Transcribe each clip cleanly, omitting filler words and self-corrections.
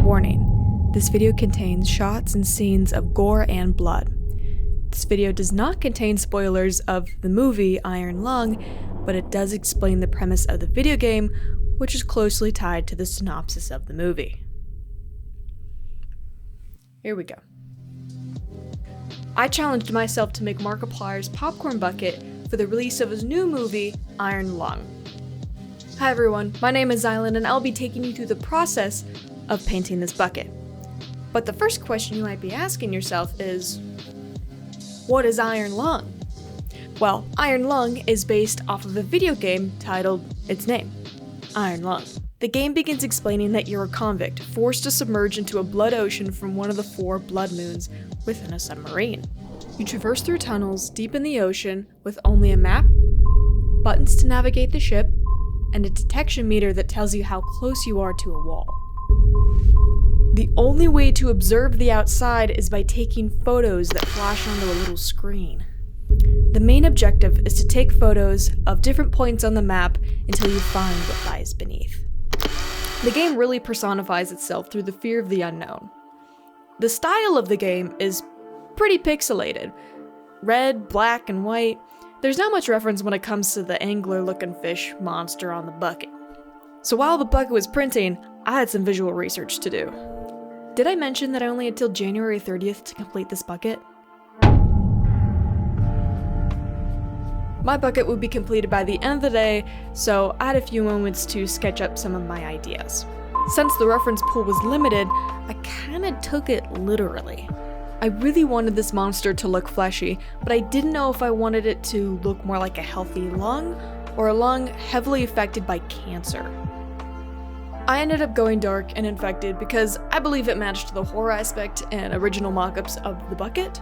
Warning, this video contains shots and scenes of gore and blood. This video does not contain spoilers of the movie Iron Lung, but it does explain the premise of the video game, which is closely tied to the synopsis of the movie. Here we go. I challenged myself to make Markiplier's popcorn bucket for the release of his new movie, Iron Lung. Hi everyone, my name is Zylan and I'll be taking you through the process of painting this bucket. But the first question you might be asking yourself is, what is Iron Lung? Well, Iron Lung is based off of a video game titled its name, Iron Lung. The game begins explaining that you're a convict, forced to submerge into a blood ocean from one of the 4 blood moons within a submarine. You traverse through tunnels deep in the ocean with only a map, buttons to navigate the ship, and a detection meter that tells you how close you are to a wall. The only way to observe the outside is by taking photos that flash onto a little screen. The main objective is to take photos of different points on the map until you find what lies beneath. The game really personifies itself through the fear of the unknown. The style of the game is pretty pixelated. Red, black, and white. There's not much reference when it comes to the angler-looking fish monster on the bucket. So while the bucket was printing, I had some visual research to do. Did I mention that I only had till January 30th to complete this bucket? My bucket would be completed by the end of the day, so I had a few moments to sketch up some of my ideas. Since the reference pool was limited, I kinda took it literally. I really wanted this monster to look fleshy, but I didn't know if I wanted it to look more like a healthy lung, or a lung heavily affected by cancer. I ended up going dark and infected because I believe it matched the horror aspect and original mock-ups of the bucket.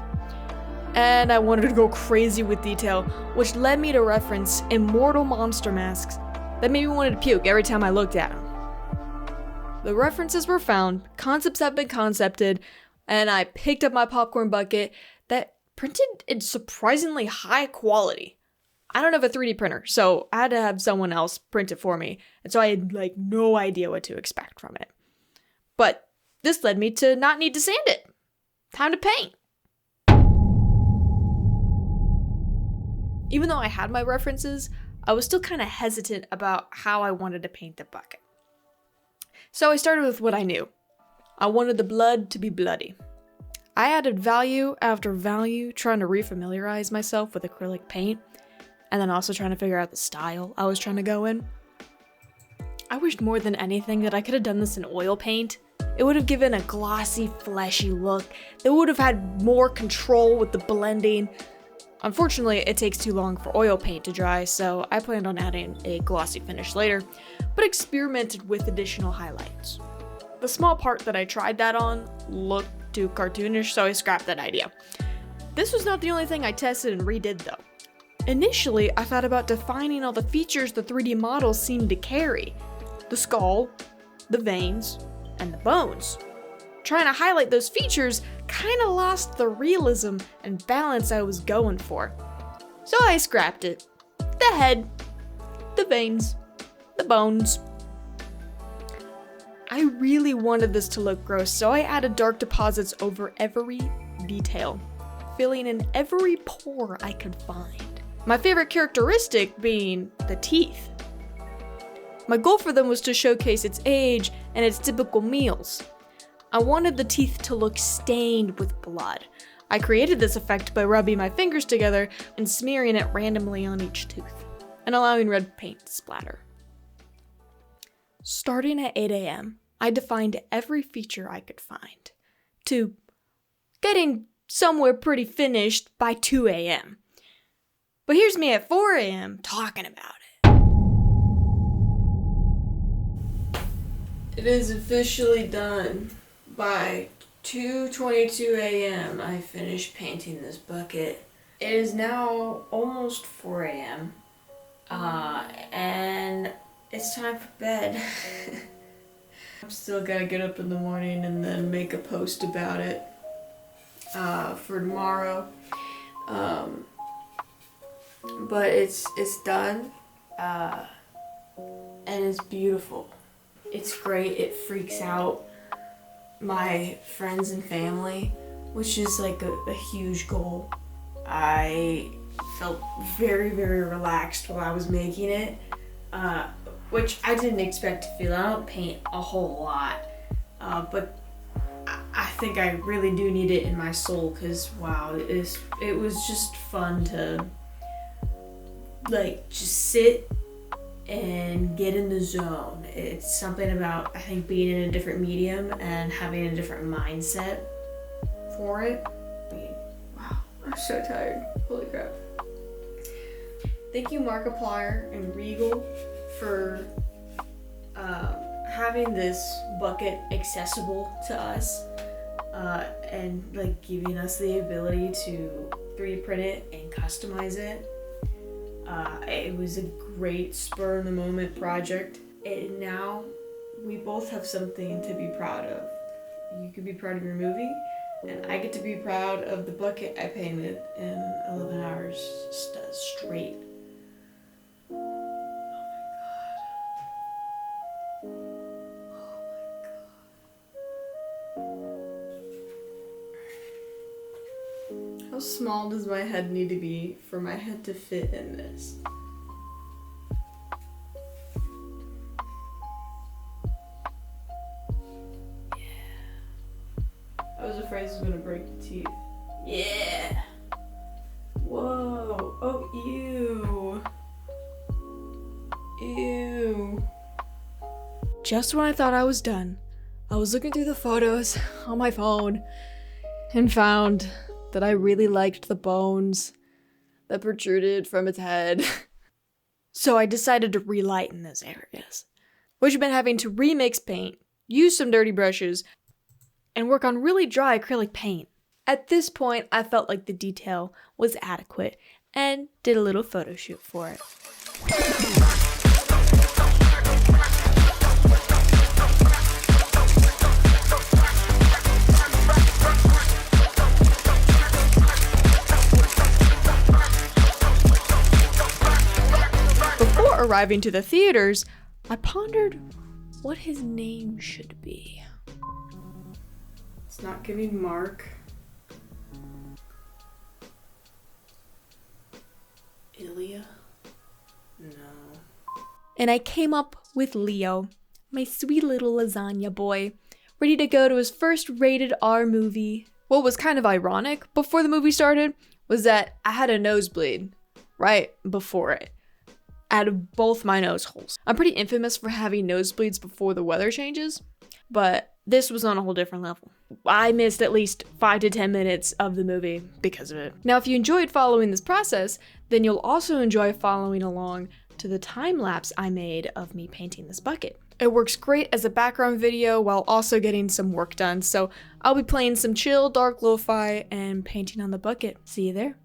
And I wanted to go crazy with detail, which led me to reference immortal monster masks that made me want to puke every time I looked at them. The references were found, concepts have been concepted, and I picked up my popcorn bucket that printed in surprisingly high quality. I don't have a 3D printer, so I had to have someone else print it for me, and so I had no idea what to expect from it. But this led me to not need to sand it. Time to paint. Even though I had my references, I was still kind of hesitant about how I wanted to paint the bucket. So I started with what I knew. I wanted the blood to be bloody. I added value after value, trying to refamiliarize myself with acrylic paint, and then also trying to figure out the style I was trying to go in. I wished more than anything that I could have done this in oil paint. It would have given a glossy, fleshy look that would have had more control with the blending. Unfortunately, it takes too long for oil paint to dry, so I planned on adding a glossy finish later, but experimented with additional highlights. The small part that I tried that on looked too cartoonish, so I scrapped that idea. This was not the only thing I tested and redid though. Initially, I thought about defining all the features the 3D models seemed to carry. The skull, the veins, and the bones. Trying to highlight those features kinda lost the realism and balance I was going for. So I scrapped it. The head, the veins, the bones. I really wanted this to look gross, so I added dark deposits over every detail, filling in every pore I could find. My favorite characteristic being the teeth. My goal for them was to showcase its age and its typical meals. I wanted the teeth to look stained with blood. I created this effect by rubbing my fingers together and smearing it randomly on each tooth, and allowing red paint to splatter. Starting at 8 a.m., I defined every feature I could find, to getting somewhere pretty finished by 2 a.m. But here's me at 4 a.m. talking about it. It is officially done. By 2:22 a.m. I finished painting this bucket. It is now almost 4 a.m. And it's time for bed. I'm still gotta get up in the morning and then make a post about it for tomorrow. But it's done, and it's beautiful. It's great, it freaks out. my friends and family, which is like a huge goal. I felt very, very relaxed while I was making it, which I didn't expect to feel. I don't paint a whole lot, but I think I really do need it in my soul, because wow, it was just fun to like just sit and get in the zone. It's something about, I think, being in a different medium and having a different mindset for it. I mean, wow, I'm so tired. Holy crap. Thank you, Markiplier and Regal, for having this bucket accessible to us, and like giving us the ability to 3D print it and customize it. It was a great spur in the moment project, and now we both have something to be proud of. You could be proud of your movie, and I get to be proud of the bucket I painted in 11 hours straight. How small does my head need to be for my head to fit in this? Yeah. I was afraid this was gonna break the teeth. Yeah. Whoa. Oh, ew. Ew. Just when I thought I was done, I was looking through the photos on my phone and found that I really liked the bones that protruded from its head. So I decided to relighten those areas, which have been having to remix paint, use some dirty brushes, and work on really dry acrylic paint. At this point, I felt like the detail was adequate and did a little photo shoot for it. Before arriving to the theaters, I pondered what his name should be. It's not giving Mark. Ilya? No. And I came up with Leo, my sweet little lasagna boy, ready to go to his first rated R movie. What was kind of ironic before the movie started was that I had a nosebleed right before it, out of both my nose holes. I'm pretty infamous for having nosebleeds before the weather changes, but this was on a whole different level. I missed at least 5 to 10 minutes of the movie because of it. Now, if you enjoyed following this process, then you'll also enjoy following along to the time lapse I made of me painting this bucket. It works great as a background video while also getting some work done, so I'll be playing some chill, dark lo-fi and painting on the bucket. See you there.